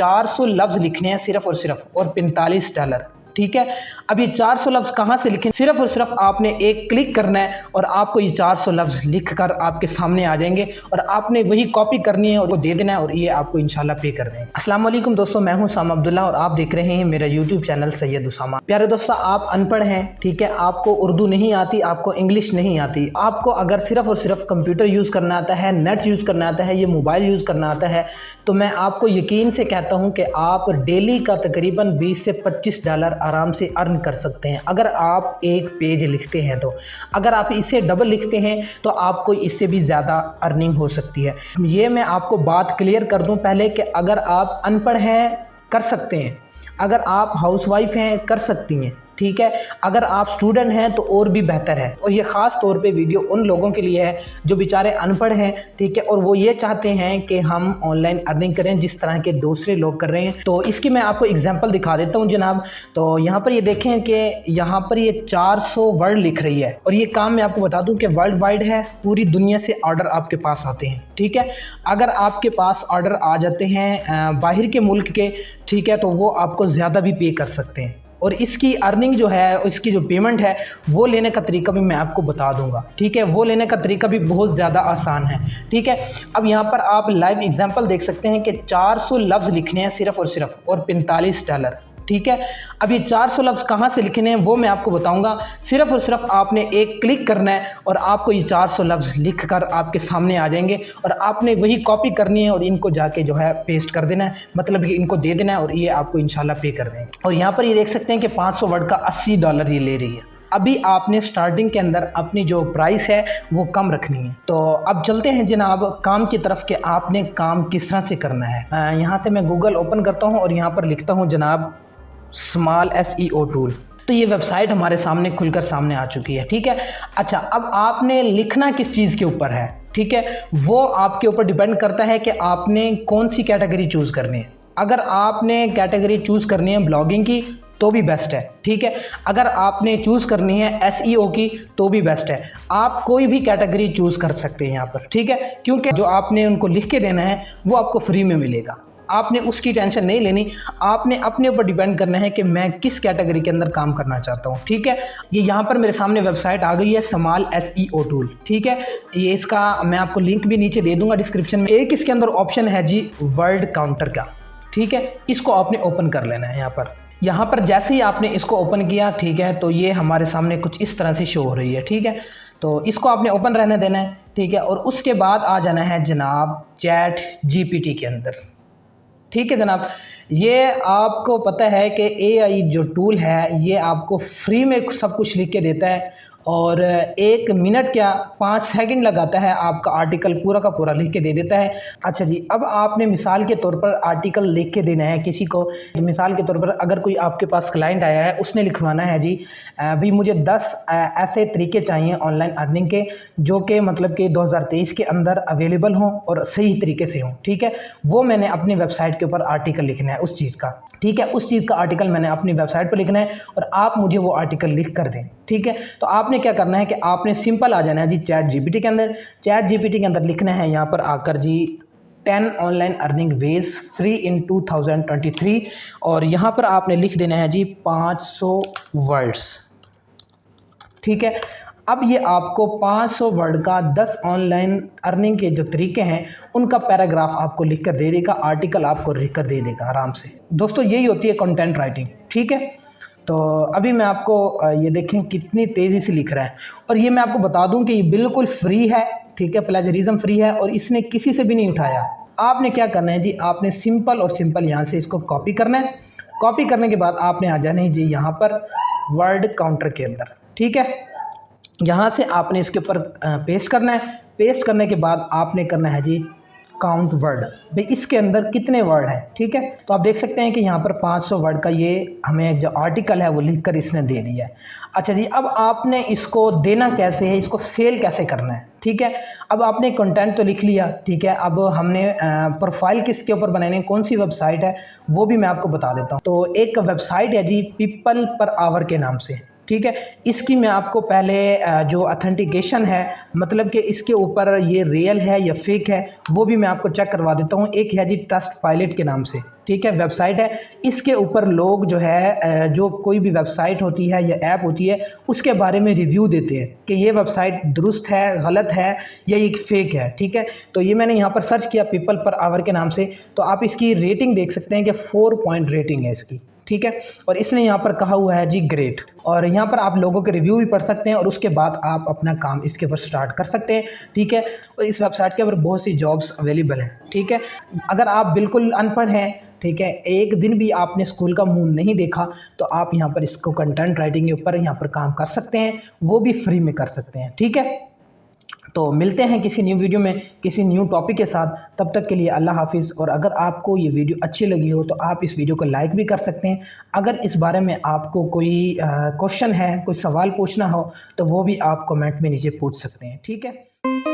400 लफ्ज़ लिखने हैं सिर्फ और सिर्फ, और $45। ठीक है। अब ये 400 लफ्ज़ कहाँ से लिखें? सिर्फ और सिर्फ आपने एक क्लिक करना है और आपको ये 400 लफ्ज़ लिख कर आपके सामने आ जाएंगे और आपने वही कॉपी करनी है और वो दे देना है और ये आपको इंशाल्लाह पे कर देंगे। अस्सलाम वालेकुम दोस्तों, मैं हूं सामा अब्दुल्ला और आप देख रहे हैं मेरा यूट्यूब चैनल सैयद उसामा। प्यारे दोस्तों, आप अनपढ़ हैं, ठीक है, आपको उर्दू नहीं आती, आपको इंग्लिश नहीं आती, आपको अगर सिर्फ और सिर्फ कंप्यूटर यूज़ करना आता है, नेट यूज़ करना आता है, ये मोबाइल यूज़ करना आता है, तो मैं आपको यकीन से कहता हूँ कि आप डेली का तकरीबन $20 से $25 आराम से अर्न कर सकते हैं अगर आप एक पेज लिखते हैं। तो अगर आप इससे डबल लिखते हैं तो आपको इससे भी ज़्यादा अर्निंग हो सकती है। ये मैं आपको बात क्लियर कर दूं पहले कि अगर आप अनपढ़ हैं कर सकते हैं, अगर आप हाउसवाइफ हैं कर सकती हैं, ठीक है, अगर आप स्टूडेंट हैं तो और भी बेहतर है। और ये ख़ास तौर पे वीडियो उन लोगों के लिए है जो बेचारे अनपढ़ हैं, ठीक है, और वो ये चाहते हैं कि हम ऑनलाइन अर्निंग करें जिस तरह के दूसरे लोग कर रहे हैं। तो इसकी मैं आपको एग्जांपल दिखा देता हूं जनाब। तो यहाँ पर ये देखें कि यहाँ पर ये 400 वर्ड लिख रही है और ये काम मैं आपको बता दूँ कि वर्ल्ड वाइड है, पूरी दुनिया से ऑर्डर आपके पास आते हैं, ठीक है। अगर आपके पास ऑर्डर आ जाते हैं बाहर के मुल्क के, ठीक है, तो वो आपको ज़्यादा भी पे कर सकते हैं और इसकी अर्निंग जो है, इसकी जो पेमेंट है वो लेने का तरीका भी मैं आपको बता दूंगा, ठीक है। वो लेने का तरीका भी बहुत ज़्यादा आसान है, ठीक है। अब यहाँ पर आप लाइव एग्जांपल देख सकते हैं कि 400 लफ्ज़ लिखने हैं सिर्फ और $45, ठीक है। अब ये 400 लफ्ज़ कहाँ से लिखने हैं वो मैं आपको बताऊंगा। सिर्फ और सिर्फ आपने एक क्लिक करना है और आपको ये 400 लफ्ज़ लिख कर आपके सामने आ जाएंगे और आपने वही कॉपी करनी है और इनको जाके जो है पेस्ट कर देना है, मतलब कि इनको दे देना है और ये आपको इंशाल्लाह पे कर देंगे। और यहाँ पर ये देख सकते हैं कि 500 वर्ड का $80 ये ले रही है। अभी आपने स्टार्टिंग के अंदर अपनी जो प्राइस है वो कम रखनी है। तो अब चलते हैं जनाब काम की तरफ कि आपने काम किस तरह से करना है। यहाँ से मैं गूगल ओपन करता हूँ और यहाँ पर लिखता हूँ जनाब स्मॉल SEO टूल। तो ये वेबसाइट हमारे सामने खुलकर सामने आ चुकी है, ठीक है। अच्छा, अब आपने लिखना किस चीज़ के ऊपर है, ठीक है, वो आपके ऊपर डिपेंड करता है कि आपने कौन सी कैटेगरी चूज़ करनी है। अगर आपने कैटेगरी चूज़ करनी है ब्लॉगिंग की तो भी बेस्ट है, ठीक है। अगर आपने चूज़ करनी है SEO की तो भी बेस्ट है। आप कोई भी कैटेगरी चूज़ कर सकते हैं यहाँ पर, ठीक है, क्योंकि जो आपने उनको लिख के देना है वो आपको फ्री में मिलेगा। आपने उसकी टेंशन नहीं लेनी, आपने अपने ऊपर डिपेंड करना है कि मैं किस कैटेगरी के अंदर काम करना चाहता हूँ, ठीक है। ये यहाँ पर मेरे सामने वेबसाइट आ गई है स्मॉल SEO टूल, ठीक है। ये इसका मैं आपको लिंक भी नीचे दे दूंगा डिस्क्रिप्शन में। एक इसके अंदर ऑप्शन है जी वर्ड काउंटर का, ठीक है, इसको आपने ओपन कर लेना है। यहाँ पर जैसे ही आपने इसको ओपन किया, ठीक है, तो ये हमारे सामने कुछ इस तरह से शो हो रही है, ठीक है। तो इसको आपने ओपन रहने देना है, ठीक है, और उसके बाद आ जाना है जनाब चैट GPT के अंदर, ठीक है जनाब। ये आपको पता है कि AI जो टूल है ये आपको फ्री में सब कुछ लिख के देता है और 1 मिनट क्या 5 सेकंड लगाता है, आपका आर्टिकल पूरा का पूरा लिख के दे देता है। अच्छा जी, अब आपने मिसाल के तौर पर आर्टिकल लिख के देना है किसी को। मिसाल के तौर पर अगर कोई आपके पास क्लाइंट आया है, उसने लिखवाना है जी भाई मुझे 10 ऐसे तरीके चाहिए ऑनलाइन अर्निंग के जो कि मतलब कि 2023 के अंदर अवेलेबल हों और सही तरीके से हों, ठीक है। वो मैंने अपनी वेबसाइट के ऊपर आर्टिकल लिखना है उस चीज़ का, ठीक है, उस चीज़ का आर्टिकल मैंने अपनी वेबसाइट पर लिखना है और आप मुझे वो आर्टिकल लिख कर दें, ठीक है। तो आपने क्या करना है कि आपने सिंपल आ जाना है जी चैट GPT के अंदर। चैट GPT के अंदर लिखना है यहाँ पर आकर जी 10 online earning ways free in 2023 और यहाँ पर आपने लिख देना है जी 500 वर्ड्स, ठीक है। अब ये आपको 500 वर्ड का 10 ऑनलाइन अर्निंग के जो तरीके हैं उनका पैराग्राफ आपको लिख कर दे देगा, आर्टिकल आपको लिख कर दे देगा आराम से। दोस्तों यही होती है कंटेंट राइटिंग, ठीक है। तो अभी मैं आपको ये देखें कितनी तेज़ी से लिख रहा है और ये मैं आपको बता दूं कि ये बिल्कुल फ्री है, ठीक है, प्लेजरिज्म फ्री है और इसने किसी से भी नहीं उठाया। आपने क्या करना है जी, आपने सिंपल और सिंपल यहाँ से इसको कॉपी करना है। कॉपी करने के बाद आपने आ जाना है जी यहाँ पर वर्ड काउंटर के अंदर, ठीक है। यहाँ से आपने इसके ऊपर पेस्ट करना है। पेस्ट करने के बाद आपने करना है जी काउंट वर्ड, भाई इसके अंदर कितने वर्ड हैं, ठीक है। तो आप देख सकते हैं कि यहाँ पर 500 वर्ड का ये हमें जो आर्टिकल है वो लिख कर इसने दे दिया है। अच्छा जी, अब आपने इसको देना कैसे है, इसको सेल कैसे करना है, ठीक है। अब आपने कंटेंट तो लिख लिया, ठीक है। अब हमने प्रोफाइल किसके ऊपर बनानी है, कौन सी वेबसाइट है वो भी मैं आपको बता देता हूँ। तो एक वेबसाइट है जी पीपल पर आवर के नाम से, ठीक है। इसकी मैं आपको पहले जो ऑथेंटिकेशन है, मतलब कि इसके ऊपर ये रियल है या फेक है, वो भी मैं आपको चेक करवा देता हूँ। एक है जी ट्रस्ट पायलट के नाम से, ठीक है, वेबसाइट है। इसके ऊपर लोग जो है जो कोई भी वेबसाइट होती है या ऐप होती है उसके बारे में रिव्यू देते हैं कि ये वेबसाइट दुरुस्त है, गलत है या ये फेक है, ठीक है। तो ये मैंने यहाँ पर सर्च किया पीपल पर आवर के नाम से, तो आप इसकी रेटिंग देख सकते हैं कि 4 पॉइंट रेटिंग है इसकी, ठीक है। और इसने यहाँ पर कहा हुआ है जी ग्रेट, और यहाँ पर आप लोगों के रिव्यू भी पढ़ सकते हैं और उसके बाद आप अपना काम इसके ऊपर स्टार्ट कर सकते हैं, ठीक है। और इस वेबसाइट के ऊपर बहुत सी जॉब्स अवेलेबल हैं, ठीक है। अगर आप बिल्कुल अनपढ़ हैं, ठीक है, एक दिन भी आपने स्कूल का मुंह नहीं देखा, तो आप यहाँ पर इसको कंटेंट राइटिंग के ऊपर यहाँ पर काम कर सकते हैं, वो भी फ्री में कर सकते हैं, ठीक है। तो मिलते हैं किसी न्यू वीडियो में किसी न्यू टॉपिक के साथ, तब तक के लिए अल्लाह हाफिज़। और अगर आपको ये वीडियो अच्छी लगी हो तो आप इस वीडियो को लाइक भी कर सकते हैं। अगर इस बारे में आपको कोई क्वेश्चन है, कोई सवाल पूछना हो, तो वो भी आप कमेंट में नीचे पूछ सकते हैं, ठीक है।